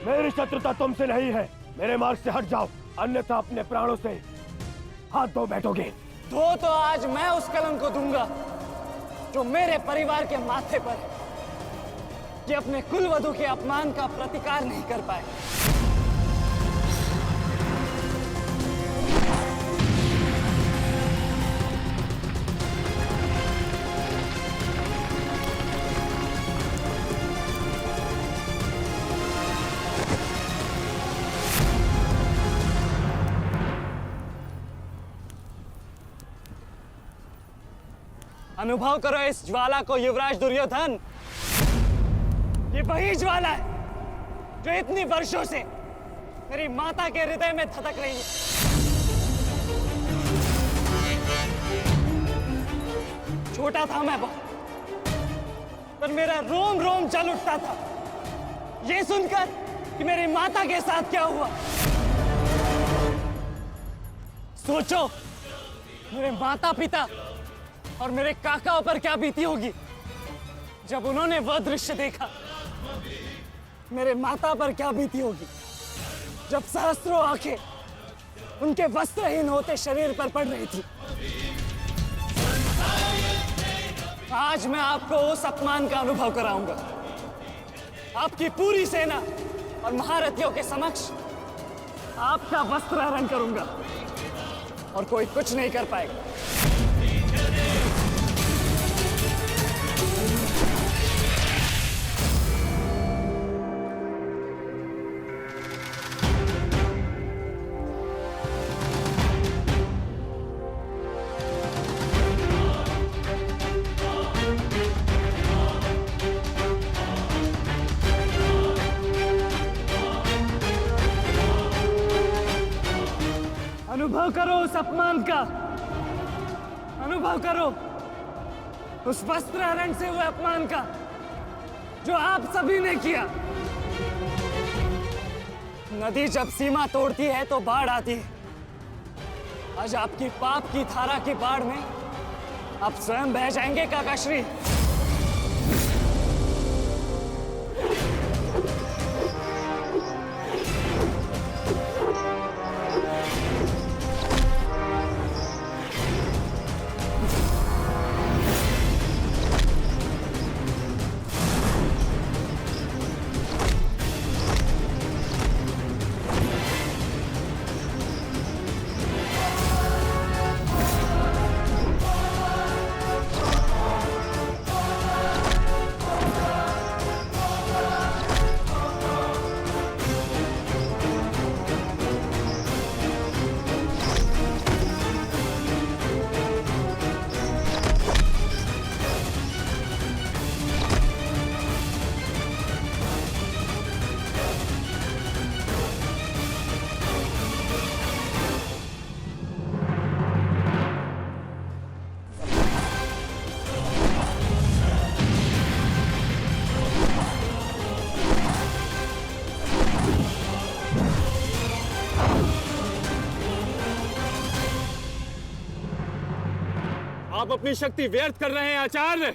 मेरी शत्रुता तुमसे नहीं है, मेरे मार्ग से हट जाओ, अन्यथा अपने प्राणों से हाथ धो बैठोगे। तो आज मैं उस कलंक को दूंगा जो मेरे परिवार के माथे पर है, कि अपने कुलवधू के अपमान का प्रतिकार नहीं कर पाए। अनुभव करो इस ज्वाला को युवराज दुर्योधन। ये वही ज्वाला है जो इतनी वर्षों से मेरी माता के हृदय में धधक रही है। छोटा था मैं बहुत, पर मेरा रोम रोम जल उठता था ये सुनकर कि मेरी माता के साथ क्या हुआ। सोचो मेरे माता पिता और मेरे काकाओं पर क्या बीती होगी जब उन्होंने वह दृश्य देखा। मेरे माता पर क्या बीती होगी जब सहस्त्रों आंखें उनके वस्त्रहीन होते शरीर पर पड़ रही थी। आज मैं आपको उस अपमान का अनुभव कराऊंगा। आपकी पूरी सेना और महारथियों के समक्ष आपका वस्त्र हरण करूंगा और कोई कुछ नहीं कर पाएगा। अनुभव करो उस अपमान का, अनुभव करो उस वस्त्र हरण से हुए अपमान का जो आप सभी ने किया। नदी जब सीमा तोड़ती है तो बाढ़ आती है। आज आपकी पाप की धारा की बाढ़ में आप स्वयं बह जाएंगे काकाश्री। आप अपनी शक्ति व्यर्थ कर रहे हैं आचार्य।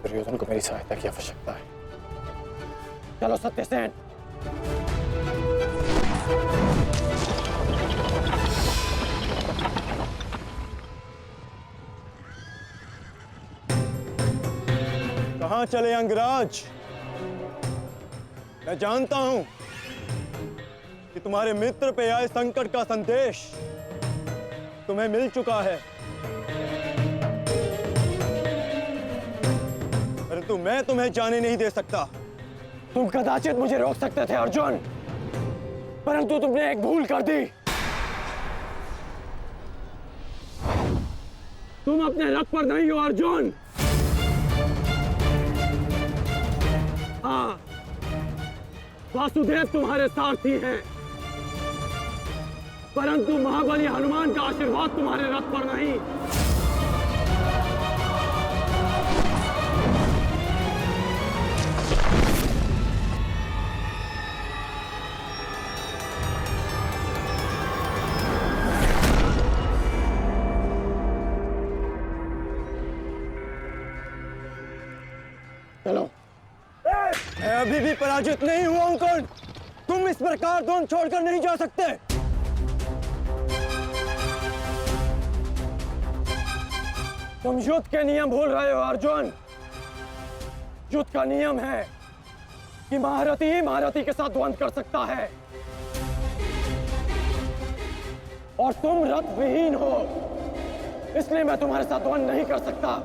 दुर्योधन को मेरी सहायता की आवश्यकता है। चलो सत्यसेन। कहां चले अंगराज? मैं जानता हूं कि तुम्हारे मित्र पे आए संकट का संदेश तुम्हें मिल चुका है, परंतु मैं तुम्हें जाने नहीं दे सकता। तुम कदाचित मुझे रोक सकते थे अर्जुन, परंतु तुमने एक भूल कर दी। तुम अपने रथ पर नहीं हो अर्जुन। वासुदेव तुम्हारे सारथी हैं, परंतु महाबली हनुमान का आशीर्वाद तुम्हारे रथ पर नहीं। चलो। मैं अभी भी पराजित नहीं हुआ हूं कर्ण। तुम इस प्रकार द्रोण छोड़कर नहीं जा सकते। तुम युद्ध के नियम भूल रहे हो अर्जुन। युद्ध का नियम है कि महारथी ही महारथी के साथ द्वंद्व कर सकता है, और तुम रथ विहीन हो, इसलिए मैं तुम्हारे साथ द्वंद्व नहीं कर सकता।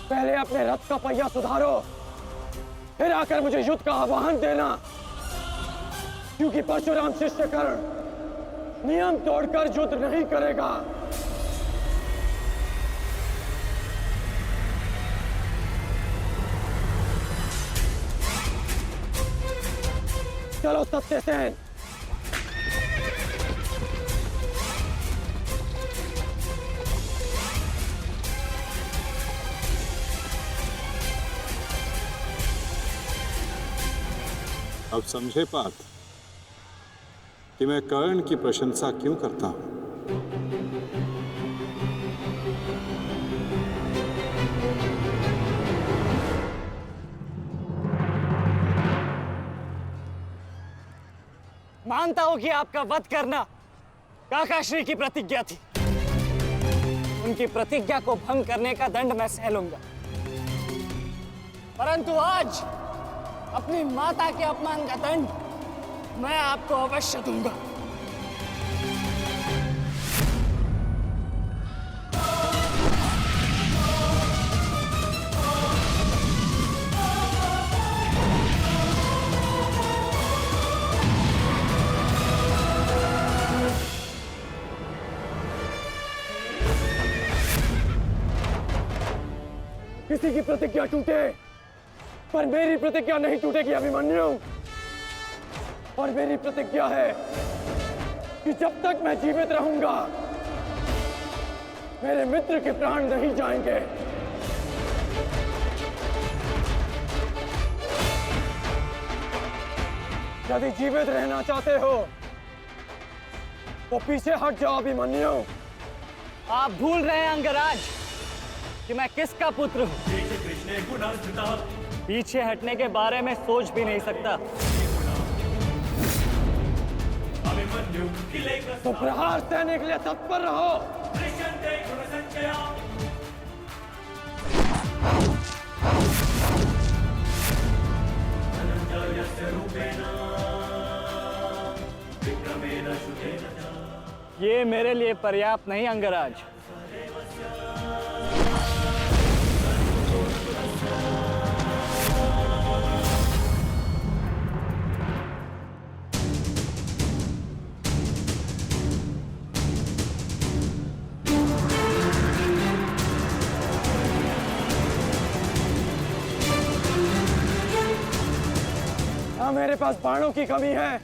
पहले अपने रथ का पहिया सुधारो, फिर आकर मुझे युद्ध का आह्वान देना, क्योंकि परशुराम शिष्य कर्ण नियम तोड़कर युद्ध नहीं करेगा। चलो सत्यसेन। अब समझे पार्थ कि मैं कर्ण की प्रशंसा क्यों करता हूं। मानता हूं कि आपका वध करना काकाश्री की प्रतिज्ञा थी। उनकी प्रतिज्ञा को भंग करने का दंड मैं सह लूंगा, परंतु आज अपनी माता के अपमान का दंड मैं आपको अवश्य दूंगा। किसी की प्रतिज्ञा टूटे, पर मेरी प्रतिज्ञा नहीं टूटेगी अभिमन्यु। और मेरी प्रतिज्ञा है कि जब तक मैं जीवित रहूंगा, मेरे मित्र के प्राण नहीं जाएंगे। यदि जीवित रहना चाहते हो तो पीछे हट जाओ अभिमन्यु। आप भूल रहे हैं अंगराज कि मैं किसका पुत्र हूं। पीछे हटने के बारे में सोच भी नहीं सकता। तो प्रहार सहने के लिए तत्पर रहो। ये मेरे लिए पर्याप्त नहीं अंगराज। ना मेरे पास बाणों की कमी है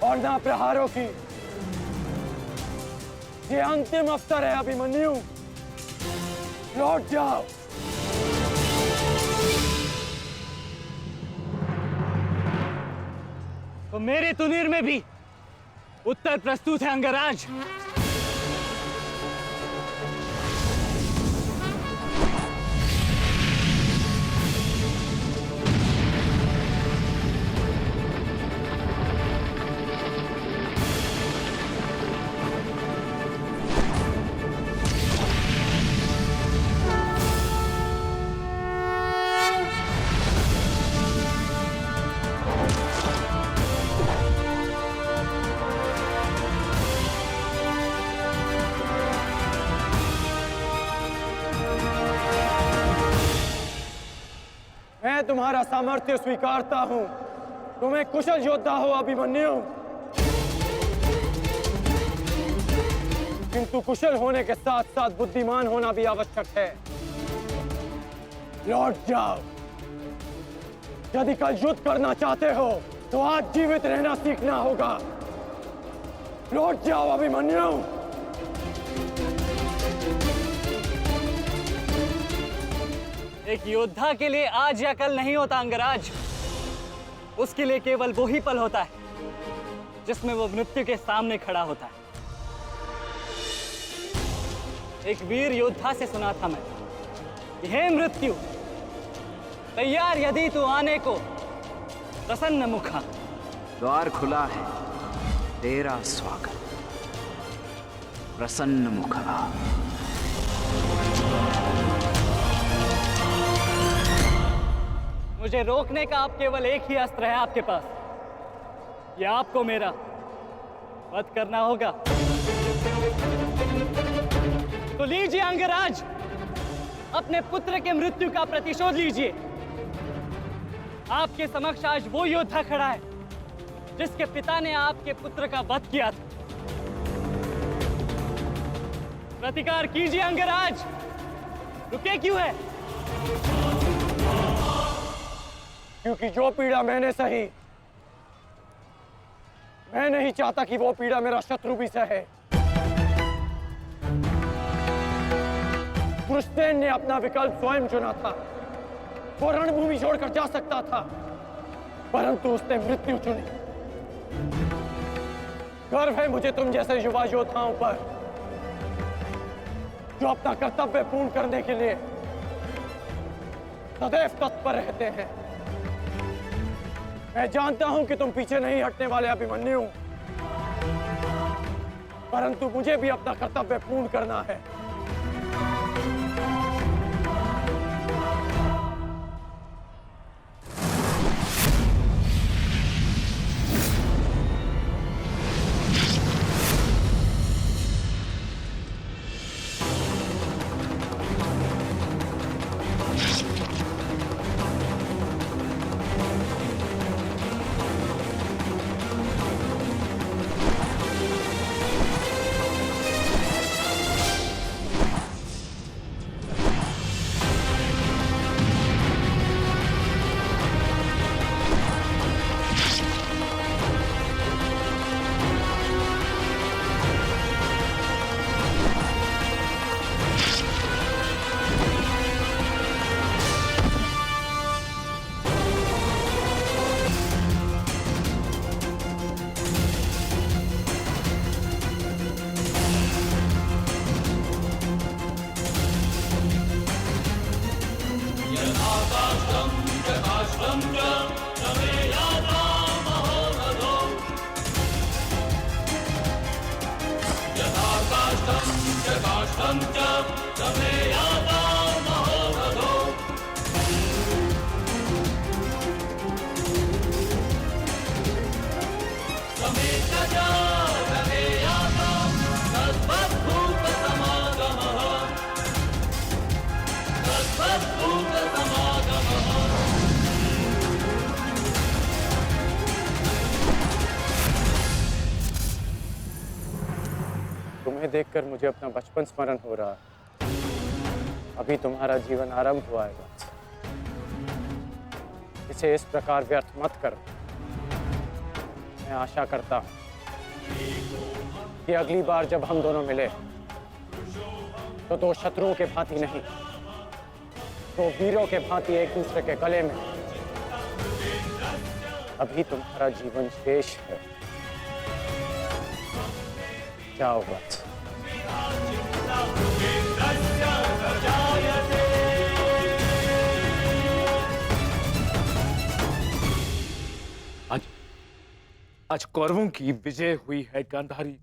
और ना प्रहारों की। ये अंतिम अवसर है अभिमन्यु, लौट जाओ। तो मेरे तुनीर में भी उत्तर प्रस्तुत है अंगराज। मैं तुम्हारा सामर्थ्य स्वीकारता हूं। तुम्हें कुशल योद्धा हो अभिमन्यु, किंतु कुशल होने के साथ साथ बुद्धिमान होना भी आवश्यक है। लौट जाओ। यदि कल युद्ध करना चाहते हो तो आज जीवित रहना सीखना होगा। लौट जाओ अभिमन्यु। एक योद्धा के लिए आज या कल नहीं होता अंगराज। उसके लिए केवल वो ही पल होता है जिसमें वो मृत्यु के सामने खड़ा होता है। एक वीर योद्धा से सुना था मैं, हे मृत्यु, तैयार यदि तू आने को, प्रसन्न मुखा। द्वार खुला है, तेरा स्वागत, प्रसन्न मुखा। मुझे रोकने का अब केवल एक ही अस्त्र है आपके पास। यह आपको मेरा वध करना होगा। तो लीजिए अंगराज, अपने पुत्र के मृत्यु का प्रतिशोध लीजिए। आपके समक्ष आज वो योद्धा खड़ा है जिसके पिता ने आपके पुत्र का वध किया था। प्रतिकार कीजिए अंगराज, रुके क्यों है? क्योंकि जो पीड़ा मैंने सही, मैं नहीं चाहता कि वो पीड़ा मेरा शत्रु भी सहे। कृष्णसेन ने अपना विकल्प स्वयं चुना था। वो रणभूमि छोड़कर जा सकता था, परंतु उसने मृत्यु चुनी। गर्व है मुझे तुम जैसे युवा योद्धाओं पर, जो अपना कर्तव्य पूर्ण करने के लिए सदैव तत्पर रहते हैं। मैं जानता हूं कि तुम पीछे नहीं हटने वाले अभिमन्यु, परंतु मुझे भी अपना कर्तव्य पूर्ण करना है। तुम्हें देखकर मुझे अपना बचपन स्मरण हो रहा है। अभी तुम्हारा जीवन आरंभ हुआ है, इसे इस प्रकार व्यर्थ मत करो। मैं आशा करता हूं कि अगली बार जब हम दोनों मिले तो दो शत्रुओं के भांति नहीं, दो वीरों के भांति एक दूसरे के गले में। अभी तुम्हारा जीवन शेष है। जाओ बस। आज कौरवों की विजय हुई है गांधारी।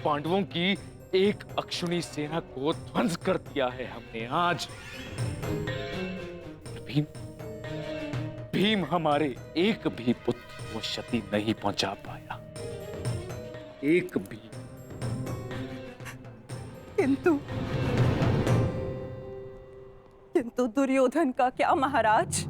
पांडवों की एक अक्षुणी सेना को ध्वंस कर दिया है हमने आज। भीम हमारे एक भी पुत्र को क्षति नहीं पहुंचा पाया, एक भी। किंतु दुर्योधन का क्या महाराज?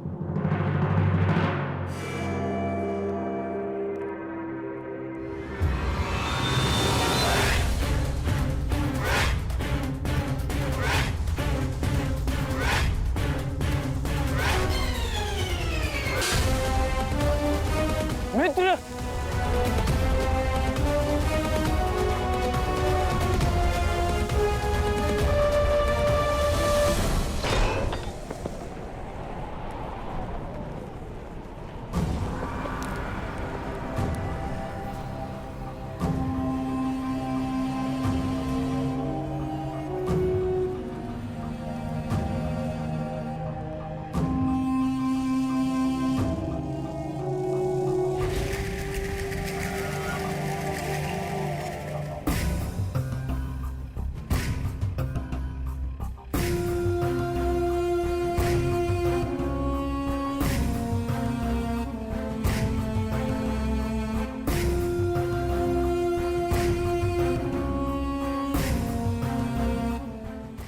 पुत्र।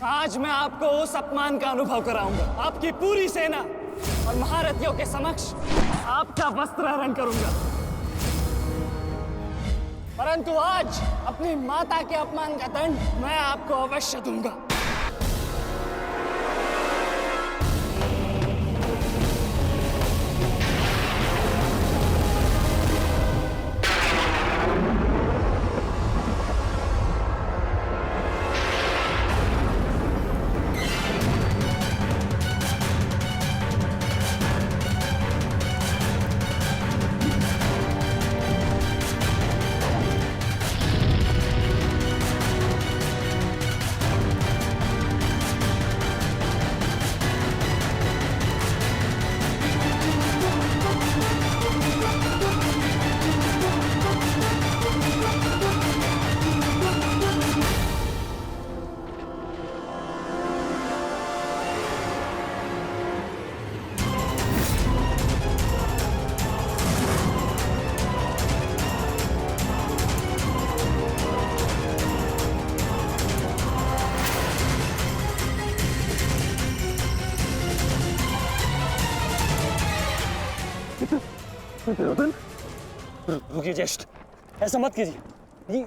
आज मैं आपको उस अपमान का अनुभव कराऊंगा। आपकी पूरी सेना और महारथियों के समक्ष आपका वस्त्रहरण करूंगा। परंतु आज अपनी माता के अपमान का दंड मैं आपको अवश्य दूंगा। दुर्योधन, रुकिए ज्येष्ठ, ऐसा मत कीजिए।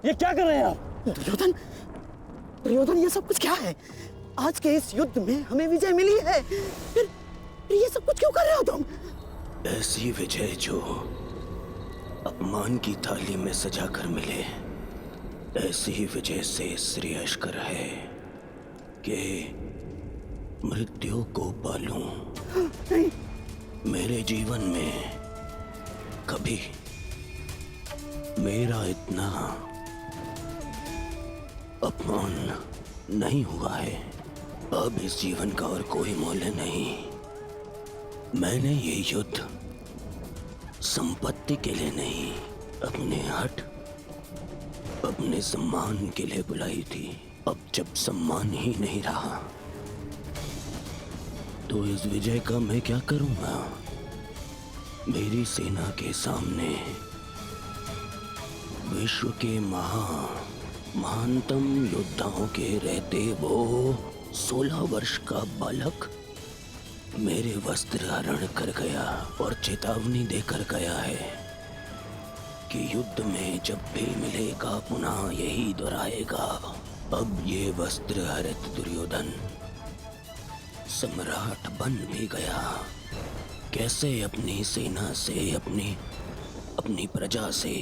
ये क्या कर रहे हैं आप? दुर्योधन, दुर्योधन, ये सब कुछ क्या है? आज के इस युद्ध में हमें विजय मिली है, फिर ये सब कुछ क्यों कर रहे हो तुम? ऐसी विजय जो अपमान की थाली में सजा कर मिले, ऐसी ही विजय से श्रेयस्कर है कि मृत्यु को पालूं। नहीं। मेरे जीवन में कभी मेरा इतना अपमान नहीं हुआ है। अब इस जीवन का और कोई मूल्य नहीं। मैंने ये युद्ध संपत्ति के लिए नहीं, अपने हट, अपने सम्मान के लिए बुलाई थी। अब जब सम्मान ही नहीं रहा तो इस विजय का मैं क्या करूंगा? मेरी सेना के सामने विश्व के महानतम योद्धाओं के रहते वो 16 वर्ष का बालक मेरे वस्त्र हरण कर गया और चेतावनी देकर गया है कि युद्ध में जब भी मिलेगा पुनः यही दोहराएगा। अब ये वस्त्र हरित दुर्योधन सम्राट बन भी गया। कैसे अपनी सेना से, अपनी प्रजा से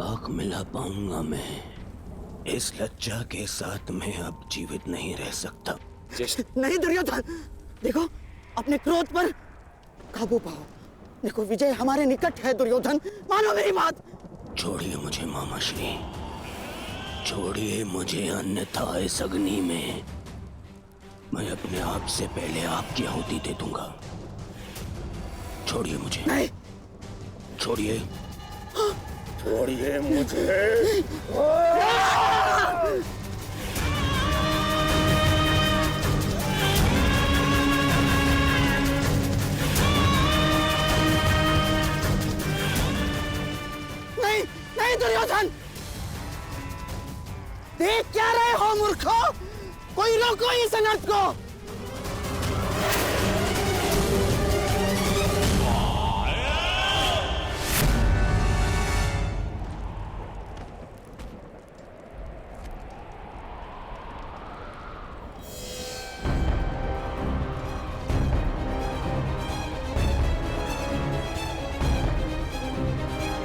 आंख मिला पाऊंगा मैं? इस लज्जा के साथ मैं अब जीवित नहीं रह सकता। नहीं दुर्योधन, देखो अपने क्रोध पर काबू पाओ। देखो विजय हमारे निकट है दुर्योधन, मानो मेरी बात। छोड़िए मुझे मामाश्री, छोड़िए मुझे, अन्यथा इस अग्नि में मैं अपने आप से पहले आपकी आहुति दे दूंगा। छोड़िए मुझे। नहीं। छोड़िए, छोड़िए मुझे। नहीं, नहीं दुर्योधन, देख क्या रहे हो मूर्खों? कोई रोको इस अनर्थ को।